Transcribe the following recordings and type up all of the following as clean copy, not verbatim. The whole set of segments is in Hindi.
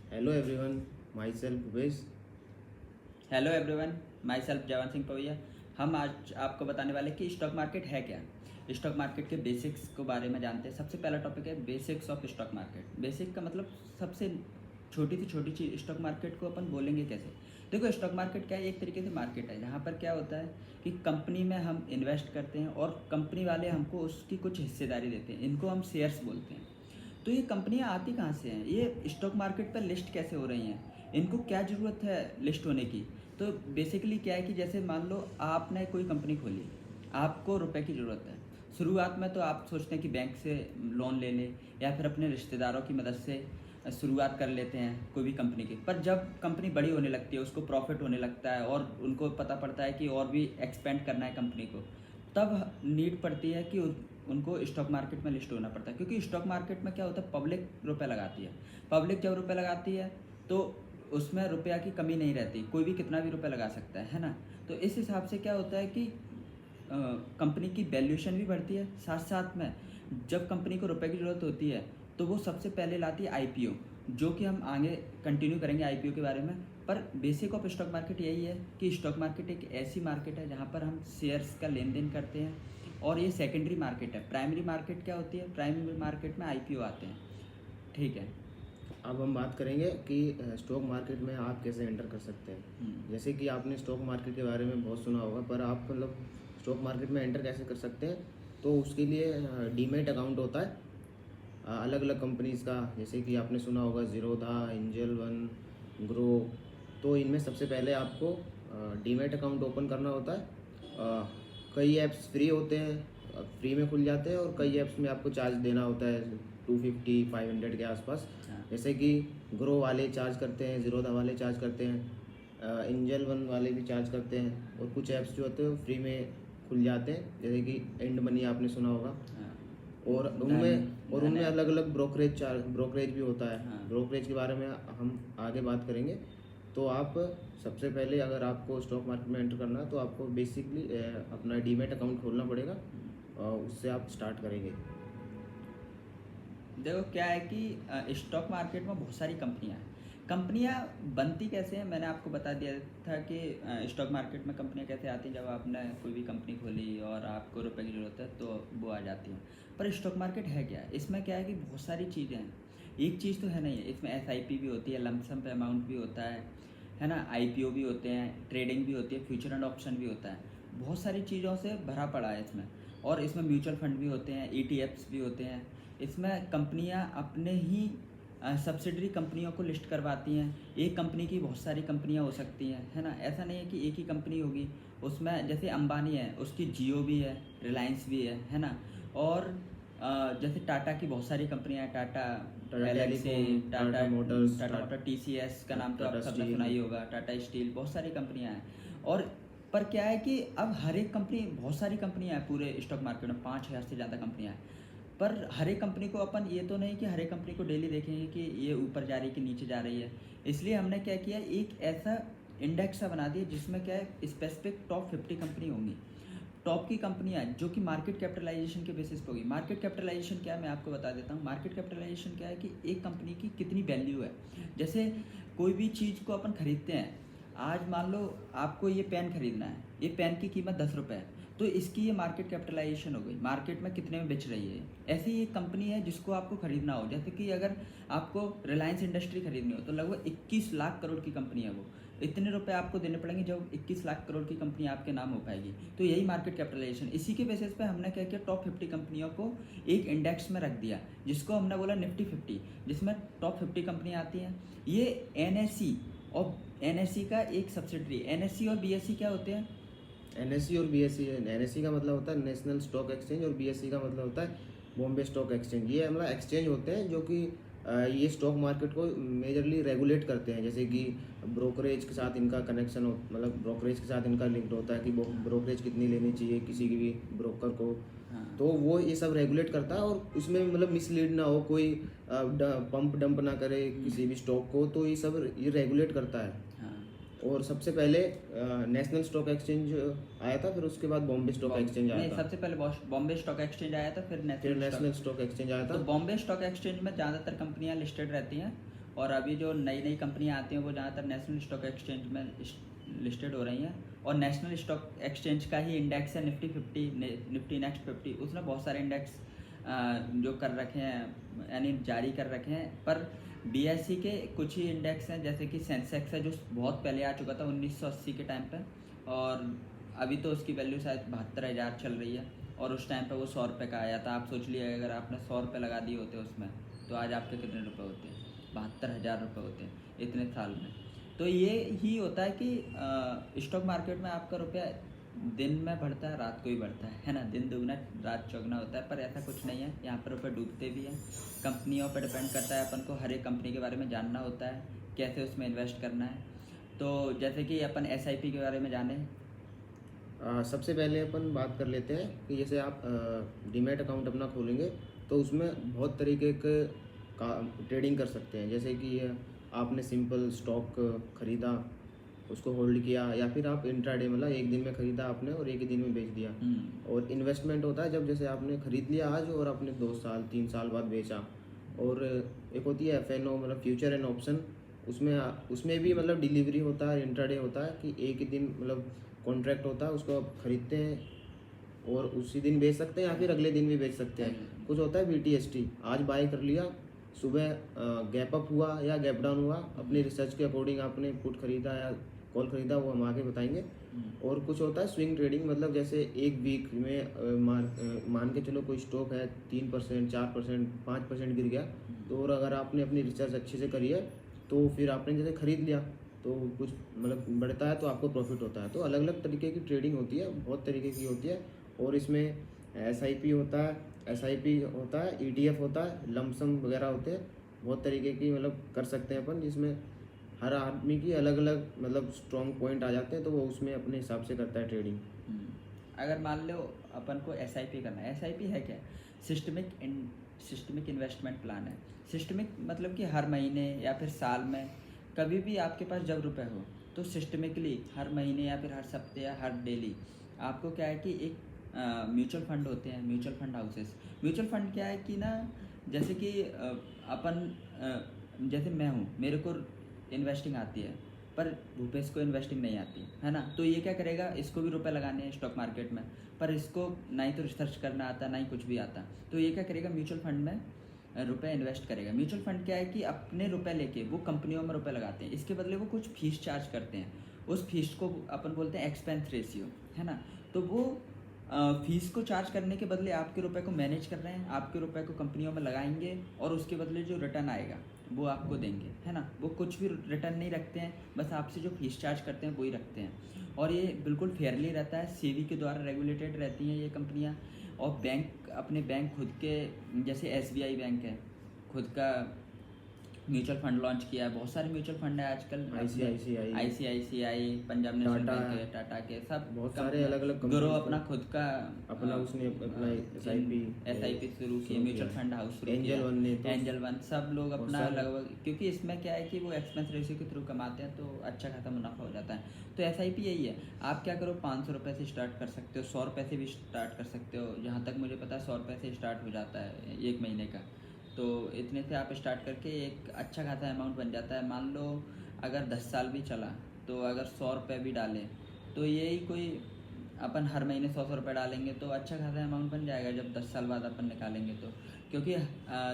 Hello everyone, my self Bhupesh. Hello everyone, my self जवान सिंह पवैया। हम आज आपको बताने वाले कि स्टॉक मार्केट है क्या। स्टॉक मार्केट के बेसिक्स को बारे में जानते हैं। सबसे पहला टॉपिक है basics of stock market. Basic का मतलब सबसे छोटी से छोटी चीज़। स्टॉक मार्केट को अपन बोलेंगे कैसे? देखो, स्टॉक मार्केट क्या है? एक तरीके से मार्केट है जहाँ पर क्या होता है कि कंपनी में हम इन्वेस्ट करते हैं और कंपनी वाले हमको उसकी कुछ हिस्सेदारी देते हैं। इनको हम शेयर्स बोलते हैं। तो ये कंपनियां आती कहाँ से हैं? ये स्टॉक मार्केट पर लिस्ट कैसे हो रही हैं? इनको क्या ज़रूरत है लिस्ट होने की? तो बेसिकली क्या है कि जैसे मान लो आपने कोई कंपनी खोली, आपको रुपए की ज़रूरत है। शुरुआत में तो आप सोचते हैं कि बैंक से लोन ले लें या फिर अपने रिश्तेदारों की मदद से शुरुआत कर लेते हैं कोई भी कंपनी की। पर जब कंपनी बड़ी होने लगती है, उसको प्रॉफिट होने लगता है और उनको पता पड़ता है कि और भी एक्सपेंड करना है कंपनी को, तब नीड पड़ती है कि उनको स्टॉक मार्केट में लिस्ट होना पड़ता है। क्योंकि स्टॉक मार्केट में क्या होता है, पब्लिक रुपए लगाती है। पब्लिक जब रुपए लगाती है तो उसमें रुपया की कमी नहीं रहती, कोई भी कितना भी रुपए लगा सकता है ना। तो इस हिसाब से क्या होता है कि कंपनी की वैल्यूएशन भी बढ़ती है। साथ साथ में जब कंपनी को रुपए की ज़रूरत होती है तो वो सबसे पहले लाती है आईपीओ, जो कि हम आगे कंटिन्यू करेंगे आईपीओ के बारे में। पर बेसिक ऑफ स्टॉक मार्केट यही है कि स्टॉक मार्केट एक ऐसी मार्केट है जहाँ पर हम शेयर्स का लेन देन करते हैं। और ये सेकेंडरी मार्केट है। प्राइमरी मार्केट क्या होती है? प्राइमरी मार्केट में आईपीओ आते हैं। ठीक है। अब हम बात करेंगे कि स्टॉक मार्केट में आप कैसे एंटर कर सकते हैं। जैसे कि आपने स्टॉक मार्केट के बारे में बहुत सुना होगा, पर आप मतलब स्टॉक मार्केट में एंटर कैसे कर सकते हैं? तो उसके लिए डीमैट अकाउंट होता है अलग अलग कंपनीज़ का। जैसे कि आपने सुना होगा ज़ीरोधा, एंजल वन, ग्रो। तो इनमें सबसे पहले आपको डीमैट अकाउंट ओपन करना होता है। कई ऐप्स फ्री होते हैं, फ्री में खुल जाते हैं, और कई ऐप्स में आपको चार्ज देना होता है 250 500 के आसपास। हाँ। जैसे कि ग्रो वाले चार्ज करते हैं, ज़ीरोधा वाले चार्ज करते हैं, एंजल वन वाले भी चार्ज करते हैं, और कुछ ऐप्स जो होते हैं वो फ्री में खुल जाते हैं, जैसे कि एंड मनी आपने सुना होगा। हाँ। और उनमें अलग अलग ब्रोकरेज भी होता है। हाँ। ब्रोकरेज के बारे में हम आगे बात करेंगे। तो आप सबसे पहले अगर आपको स्टॉक मार्केट में एंटर करना है तो आपको बेसिकली अपना डीमैट अकाउंट खोलना पड़ेगा, उससे आप स्टार्ट करेंगे। देखो क्या है कि स्टॉक मार्केट में बहुत सारी कंपनियां बनती कैसे हैं, मैंने आपको बता दिया था कि स्टॉक मार्केट में कंपनियां कैसे आती हैं। जब आपने कोई भी कंपनी खोली और आपको रुपए की ज़रूरत है तो वो आ जाती हैं। पर स्टॉक मार्केट है क्या? इसमें क्या है कि बहुत सारी चीज़ें हैं। एक चीज़ तो है नहीं है, इसमें एसआईपी भी होती है, लमसम पे अमाउंट भी होता है ना। आईपीओ भी होते हैं, ट्रेडिंग भी होती है, फ्यूचर एंड ऑप्शन भी होता है। बहुत सारी चीज़ों से भरा पड़ा है इसमें। और इसमें म्यूचुअल फंड भी होते हैं, ईटीएफ्स भी होते हैं। इसमें कंपनियां अपने ही सब्सिडरी कंपनियों को लिस्ट करवाती हैं। एक कंपनी की बहुत सारी कंपनियां हो सकती हैं, है ना। ऐसा नहीं है कि एक ही कंपनी होगी। उसमें जैसे अंबानी है, उसकी जियो भी है, रिलायंस भी है ना। और जैसे टाटा की बहुत सारी कंपनियां हैं, Tata Galaxy, Tata Motors, Tata motor, TCS का नाम तो आप टाटा सबने स्टील। सुना ही होगा, टाटा स्टील, बहुत सारी कंपनियां हैं। और पर क्या है कि अब हर एक कंपनी, बहुत सारी कंपनियां हैं पूरे स्टॉक मार्केट में, 5,000 से ज़्यादा कंपनियां हैं। पर हर एक कंपनी को अपन ये तो नहीं कि हर एक कंपनी को डेली देखेंगे कि ये ऊपर जा रही है कि नीचे जा रही है। इसलिए हमने क्या किया, एक ऐसा इंडेक्स सा बना दिया जिसमें क्या है, स्पेसिफिक टॉप 50 कंपनी होंगी। टॉप की कंपनियां जो कि मार्केट कैपिटलाइजेशन के बेसिस पे होगी। मार्केट कैपिटलाइजेशन क्या है मैं आपको बता देता हूँ। मार्केट कैपिटलाइजेशन क्या है कि एक कंपनी की कितनी वैल्यू है। जैसे कोई भी चीज़ को अपन खरीदते हैं, आज मान लो आपको ये पेन खरीदना है, ये पेन की कीमत 10 रुपये है, तो इसकी ये मार्केट कैपिटलाइजेशन हो गई, मार्केट में कितने में बेच रही है। ऐसी ही एक कंपनी है जिसको आपको खरीदना हो, जैसे कि अगर आपको रिलायंस इंडस्ट्री खरीदनी हो तो लगभग 21 लाख करोड़ की कंपनी है वो। इतने रुपए आपको देने पड़ेंगे जब 21 लाख करोड़ की कंपनी आपके नाम हो पाएगी। तो यही मार्केट कैपिटलाइजेशन। इसी के बेसिस पे हमने क्या किया, टॉप 50 कंपनियों को एक इंडेक्स में रख दिया जिसको हमने बोला निफ्टी 50, जिसमें टॉप 50 कंपनियाँ आती हैं। ये एनएसई और एनएसई का एक सब्सिडरी। एनएसई और बीएसई क्या होते हैं? एनएससी और बीएससी, एनएससी का मतलब होता है नेशनल स्टॉक एक्सचेंज, और बीएससी का मतलब होता है बॉम्बे स्टॉक एक्सचेंज। ये मतलब एक्सचेंज होते हैं जो कि ये स्टॉक मार्केट को मेजरली रेगुलेट करते हैं। जैसे कि ब्रोकरेज के साथ इनका कनेक्शन हो, मतलब ब्रोकरेज के साथ इनका लिंक्ड होता है कि ब्रोकरेज कितनी लेनी चाहिए किसी की भी ब्रोकर को। हाँ। तो वो ये सब रेगुलेट करता है, और इसमें मतलब मिसलीड ना हो, कोई पंप डंप ना करे किसी भी स्टॉक को, तो ये सब ये रेगुलेट करता है। हाँ। और सबसे पहले नेशनल स्टॉक एक्सचेंज आया था, फिर उसके बाद बॉम्बे स्टॉक एक्सचेंज आया नहीं, था। सबसे पहले बॉम्बे स्टॉक एक्सचेंज आया था, फिर फिर नेशनल नेशनल स्टॉक एक्सचेंज आया तो था। बॉम्बे स्टॉक एक्सचेंज में ज़्यादातर कंपनियां लिस्टेड रहती हैं। और अभी जो नई नई कंपनियां आती हैं वो ज़्यादातर नेशनल स्टॉक एक्सचेंज में लिस्टेड हो रही हैं, और नेशनल स्टॉक एक्सचेंज का ही इंडेक्स है निफ्टी 50, निफ्टी नेक्स्ट 50। उसने बहुत सारे इंडेक्स जो कर रखे हैं, यानी जारी कर रखे हैं। पर BSE के कुछ ही इंडेक्स हैं, जैसे कि सेंसेक्स है जो बहुत पहले आ चुका था 1980 के टाइम पे, और अभी तो उसकी वैल्यू शायद 72,000 चल रही है, और उस टाइम पे वो 100 रुपये का आया था। आप सोच लिए अगर आपने 100 रुपये लगा दिए होते उसमें, तो आज आपके कितने रुपए होते? 72,000 रुपये होते इतने साल में। तो ये ही होता है कि स्टॉक मार्केट में आपका रुपया दिन में बढ़ता है, रात को ही बढ़ता है ना। दिन दुगना रात चौगुना होता है, पर ऐसा कुछ नहीं है। यहाँ पर रुपये डूबते भी हैं। कंपनियों पर डिपेंड करता है, अपन को हर एक कंपनी के बारे में जानना होता है, कैसे उसमें इन्वेस्ट करना है। तो जैसे कि अपन SIP के बारे में जाने। सबसे पहले अपन बात कर लेते हैं कि जैसे आप डीमैट अकाउंट अपना खोलेंगे तो उसमें बहुत तरीके के का ट्रेडिंग कर सकते हैं। जैसे कि आपने सिंपल स्टॉक खरीदा, उसको होल्ड किया, या फिर आप इंट्राडे मतलब एक दिन में खरीदा आपने और एक ही दिन में बेच दिया। और इन्वेस्टमेंट होता है जब जैसे आपने खरीद लिया आज और आपने 2 साल 3 साल बाद बेचा। और एक होती है FNO मतलब फ्यूचर एंड ऑप्शन, उसमें भी मतलब डिलीवरी होता है, इंट्राडे होता है कि एक ही दिन मतलब कॉन्ट्रैक्ट होता है, उसको आप खरीदते हैं और उसी दिन बेच सकते हैं या फिर अगले दिन भी बेच सकते हैं। कुछ होता है BTST, आज बाय कर लिया, सुबह गैप अप हुआ या गैप डाउन हुआ, अपनी रिसर्च के अकॉर्डिंग आपने पुट खरीदा या कॉल खरीदा, वो हम आगे बताएंगे। और कुछ होता है स्विंग ट्रेडिंग, मतलब जैसे एक वीक में मान के चलो कोई स्टॉक है 3%, 4%, 5% गिर गया, तो और अगर आपने अपनी रिसर्च अच्छे से करी है तो फिर आपने जैसे खरीद लिया तो कुछ मतलब बढ़ता है तो आपको प्रॉफिट होता है। तो अलग अलग तरीके की ट्रेडिंग होती है, बहुत तरीके की होती है। और इसमें SIP होता है, SIP होता है, ETF होता है, लमसम वगैरह होते हैं, बहुत तरीके की मतलब कर सकते हैं अपन, जिसमें हर आदमी की अलग अलग मतलब स्ट्रॉन्ग पॉइंट आ जाते हैं, तो वो उसमें अपने हिसाब से करता है ट्रेडिंग। अगर मान लो अपन को SIP करना है, SIP है क्या? सिस्टमिक इन्वेस्टमेंट प्लान है। सिस्टमिक मतलब कि हर महीने या फिर साल में कभी भी आपके पास जब रुपए हो, तो सिस्टमिकली हर महीने या फिर हर हफ्ते या हर डेली आपको क्या है कि एक म्यूचुअल फंड होते हैं, mutual fund houses. Mutual fund क्या है कि ना, जैसे कि जैसे मैं हूँ, मेरे को इन्वेस्टिंग आती है, पर भूपेश को इन्वेस्टिंग नहीं आती है ना। तो ये क्या करेगा, इसको भी रुपए लगाने हैं स्टॉक मार्केट में, पर इसको ना ही तो रिसर्च करना आता, ना ही कुछ भी आता। तो ये क्या करेगा, म्यूचुअल फंड में रुपए इन्वेस्ट करेगा। म्यूचुअल फंड क्या है कि अपने रुपए लेके वो कंपनियों में रुपए लगाते हैं, इसके बदले वो कुछ फीस चार्ज करते हैं। उस फीस को अपन बोलते हैं एक्सपेंस रेशियो, है ना। तो वो फीस को चार्ज करने के बदले आपके रुपए को मैनेज कर रहे हैं, आपके रुपए को कंपनियों में लगाएंगे, और उसके बदले जो रिटर्न आएगा वो आपको देंगे, है ना। वो कुछ भी रिटर्न नहीं रखते हैं, बस आपसे जो फीस चार्ज करते हैं वही रखते हैं। और ये बिल्कुल फेयरली रहता है, SEBI के द्वारा रेगुलेटेड रहती हैं ये कंपनियां। और अपने बैंक खुद के, जैसे SBI बैंक है, खुद का म्यूचुअल फंड लॉन्च किया है। बहुत सारे म्यूचुअल फंड है आजकल, ICICI, पंजाब नेशनल बैंक है, टाटा के, सब बहुत सारे अलग अलग ग्रो अपना खुद का अपना उसने अपना SIP शुरू किया, म्यूचुअल फंड हाउस शुरू किया, एंजल वन, सब लोग अपना लगभग, क्योंकि इसमें क्या है कि वो एक्सपेंस रेशियो के थ्रू कमाते हैं, तो अच्छा खासा मुनाफा हो जाता है। तो SIP यही है। आप क्या करो, 500 रुपये से स्टार्ट कर सकते हो, 100 रुपये से भी स्टार्ट कर सकते हो। जहाँ तक मुझे पता है 100 रुपये से स्टार्ट हो जाता है एक महीने का। तो इतने से आप स्टार्ट करके एक अच्छा खासा अमाउंट बन जाता है। मान लो अगर 10 साल भी चला, तो अगर 100 रुपये भी डालें, तो यही कोई अपन हर महीने 100 रुपये डालेंगे तो अच्छा खासा अमाउंट बन जाएगा जब 10 साल बाद अपन निकालेंगे तो। क्योंकि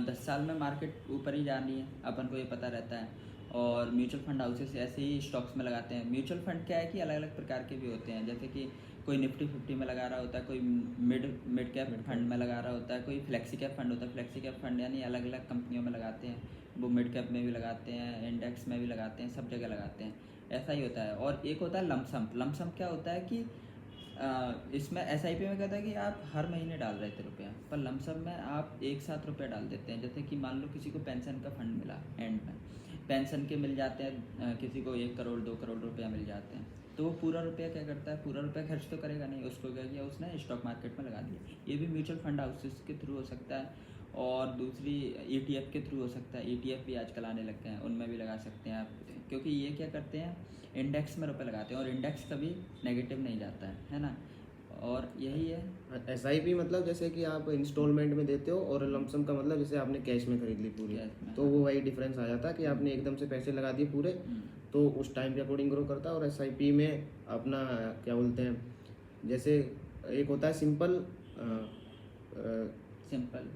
10 साल में मार्केट ऊपर ही जानी है, अपन को ये पता रहता है। और म्यूचुअल फंड हाउसेस ऐसे ही स्टॉक्स में लगाते हैं। म्यूचुअल फंड क्या है कि अलग अलग प्रकार के भी होते हैं, जैसे कि कोई निफ्टी 50 में लगा रहा होता है, कोई मिड कैप फंड में लगा रहा होता है, कोई फ्लेक्सी कैप फंड होता है। फ्लेक्सी कैप फंड यानी अलग अलग कंपनियों में लगाते हैं, वो मिड कैप में भी लगाते हैं, इंडेक्स में भी लगाते हैं, सब जगह लगाते हैं, ऐसा ही होता है। और एक होता है लमसम। लमसम क्या होता है कि इसमें SIP में क्या होता है कि आप हर महीने डाल रहे थे रुपया, पर लमसम में आप एक साथ रुपया डाल देते हैं। जैसे कि मान लो किसी को पेंशन का फंड मिला, एंड में पेंशन के मिल जाते हैं, किसी को 1 करोड़ 2 करोड़ रुपया मिल जाते हैं, तो वो पूरा रुपया क्या करता है, पूरा रुपया खर्च तो करेगा नहीं, उसको क्या किया उसने, स्टॉक मार्केट में लगा दिया। ये भी म्यूचुअल फंड हाउसेस के थ्रू हो सकता है। और दूसरी ETF के थ्रू हो सकता है। ETF भी आजकल आने लग गए हैं, उनमें भी लगा सकते हैं आप, क्योंकि ये क्या करते हैं, इंडेक्स में रुपये लगाते हैं, और इंडेक्स कभी नेगेटिव नहीं जाता है ना। और यही है। SIP मतलब जैसे कि आप इंस्टॉलमेंट में देते हो, और लमसम का मतलब जैसे आपने कैश में खरीद ली पूरी, कैश में, तो वो वही डिफरेंस आ जाता है कि आपने एकदम से पैसे लगा दिए पूरे, हम्म, तो उस टाइम के अकॉर्डिंग ग्रो करता है। और SIP में अपना क्या बोलते हैं, जैसे एक होता है सिंपल सिंपल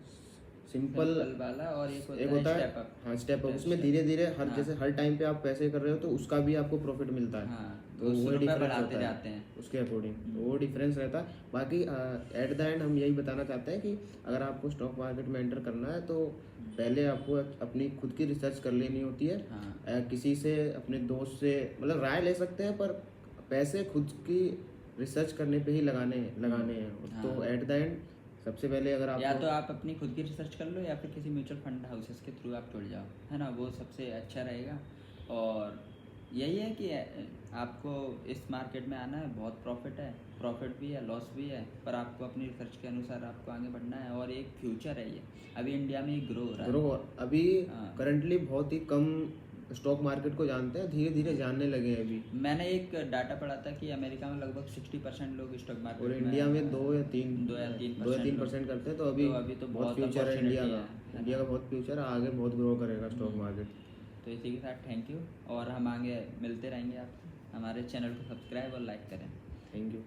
सिंपल वाला, और एक एक होता होता है है, स्टेप अप। हाँ स्टेप अप, उसमें Step- धीरे धीरे हर हाँ। जैसे हर टाइम पे आप पैसे कर रहे हो तो उसका भी आपको प्रॉफिट मिलता है। हाँ, तो वो वो रुपये डिफरेंस बढ़ाते होता है जाते हैं। उसके अकॉर्डिंग, तो वो डिफरेंस रहता है। बाकी एट द एंड हम यही बताना चाहते हैं कि अगर आपको स्टॉक मार्केट में एंटर करना है तो पहले आपको अपनी खुद की रिसर्च कर लेनी होती है। हाँ। किसी से, अपने दोस्त से मतलब राय ले सकते हैं, पर पैसे खुद की रिसर्च करने पे ही लगाने हैं। हाँ। तो एट द एंड सबसे पहले अगर या आपको तो आप अपनी खुद की रिसर्च कर लो, या फिर किसी म्यूचुअल फंड हाउसेस के थ्रू आप जुड़ जाओ, है ना, वो सबसे अच्छा रहेगा। और यही है कि आपको इस मार्केट में आना है, बहुत प्रॉफिट भी है, लॉस भी है, पर आपको अपनी रिसर्च के अनुसार आपको आगे बढ़ना है। और एक फ्यूचर है ये, अभी इंडिया में ग्रो हो रहा है। ग्रो अभी हाँ। करंटली बहुत ही कम स्टॉक मार्केट को जानते हैं, धीरे धीरे जानने लगे हैं अभी। मैंने एक डाटा पढ़ा था कि अमेरिका में लगभग 60% लोग स्टॉक मार्केट और में, इंडिया में 2 या 3% करते हैं। तो अभी तो बहुत फ्यूचर है इंडिया का, है इंडिया ना। का बहुत फ्यूचर है, आगे बहुत ग्रो करेगा स्टॉक मार्केट। तो इसी के साथ थैंक यू, और हम आगे मिलते रहेंगे आपसे। हमारे चैनल को सब्सक्राइब और लाइक करें। Thank you.